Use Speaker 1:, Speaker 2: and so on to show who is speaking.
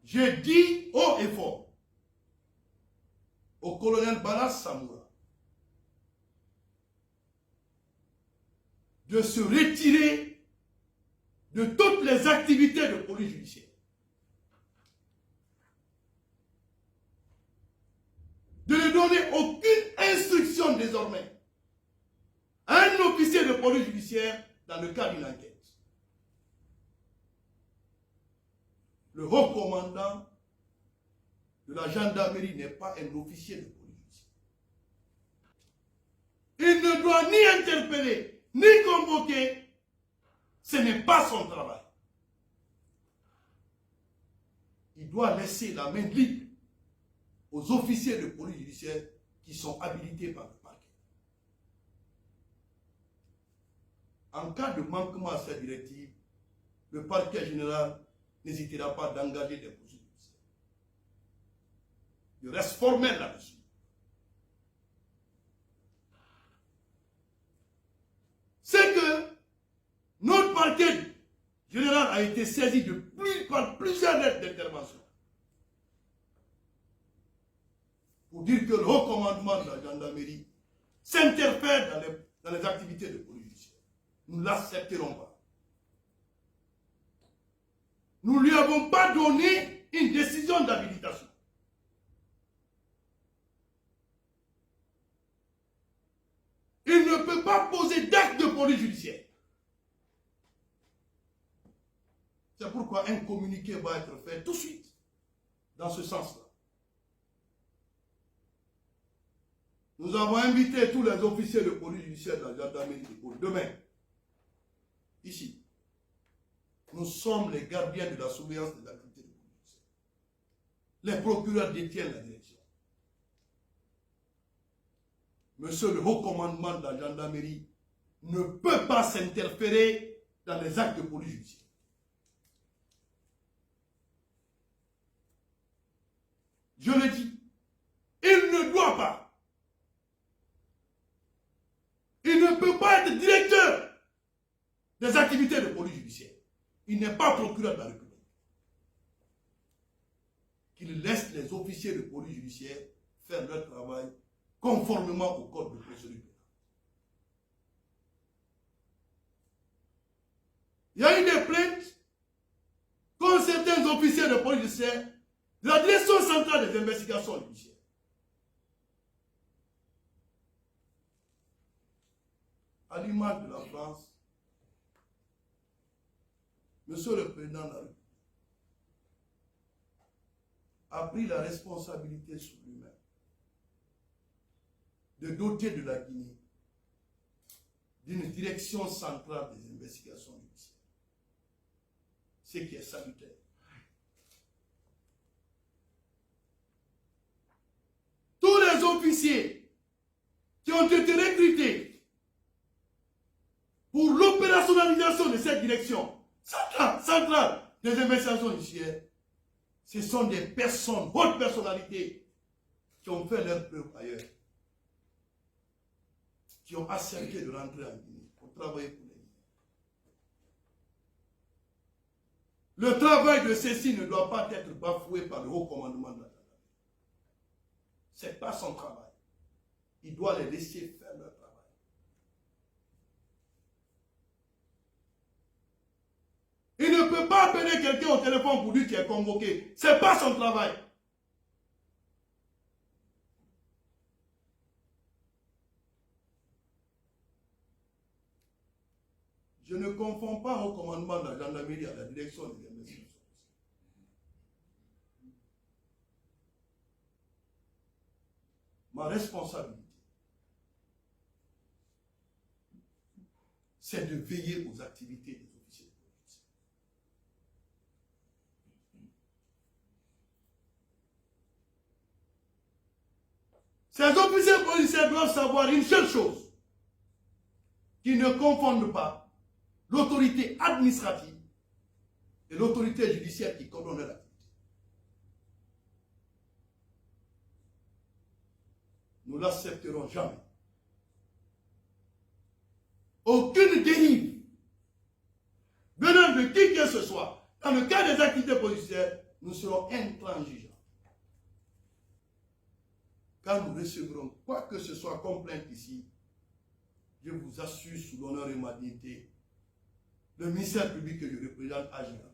Speaker 1: J'ai dit haut et fort au colonel Bala Samoura de se retirer de toutes les activités de police judiciaire. De ne donner aucune instruction désormais à un officier de police judiciaire dans le cadre d'une enquête. Le haut commandant de la gendarmerie n'est pas un officier de police judiciaire. Il ne doit ni interpeller, ni convoquer. Ce n'est pas son travail. Il doit laisser la main libre aux officiers de police judiciaire qui sont habilités par le parquet. En cas de manquement à cette directive, le parquet général n'hésitera pas d'engager des poursuites judiciaires. Il reste formel là-dessus. C'est que notre parquet général a été saisi par plusieurs lettres d'intervention pour dire que le haut commandement de la gendarmerie s'interfère dans les activités de police judiciaire. Nous ne l'accepterons pas. Nous ne lui avons pas donné une décision d'habilitation. Il ne peut pas poser d'acte de police judiciaire. C'est pourquoi un communiqué va être fait tout de suite dans ce sens-là. Nous avons invité tous les officiers de police judiciaire de la gendarmerie pour demain, ici. Nous sommes les gardiens de la surveillance des activités de police judiciaire. Les procureurs détiennent la direction. Monsieur le haut commandement de la gendarmerie ne peut pas s'interférer dans les actes de police judiciaire. Je le dis, il ne doit pas. Il ne peut pas être directeur des activités de police judiciaire. Il n'est pas procureur de la République. Qu'il laisse les officiers de police judiciaire faire leur travail conformément au code de procédure pénale. Il y a eu des plaintes contre certains officiers de police judiciaire de la direction centrale des investigations judiciaires. À l'image de la France, Monsieur le Président de la République a pris la responsabilité sur lui-même de doter de la Guinée d'une direction centrale des investigations judiciaires. Ce qui est salutaire. Tous les officiers qui ont été recrutés pour l'opérationnalisation de cette direction centrale des investigations judiciaires, ce sont des personnes, hautes personnalités, qui ont fait leur preuve ailleurs, qui ont accepté de rentrer en Guinée pour travailler pour les Guinéens. Le travail de ceci ne doit pas être bafoué par le haut commandement de la gendarmerie. Ce n'est pas son travail. Il doit les laisser faire leur travail. Il ne peut pas appeler quelqu'un au téléphone pour dire qu'il est convoqué. Ce n'est pas son travail. Je ne confonds pas au commandement de la gendarmerie à la direction des investigations. Ma responsabilité, c'est de veiller aux activités des officiers de police. Ces officiers policiers doivent savoir une seule chose, qu'ils ne confondent pas l'autorité administrative et l'autorité judiciaire qui coordonne l'activité. Nous ne l'accepterons jamais. Aucune dérive venant de qui que ce soit dans le cas des activités policières nous serons intransigeants. Quand nous recevrons quoi que ce soit comme plainte ici, je vous assure sous l'honneur et ma dignité, le ministère public que je représente agira.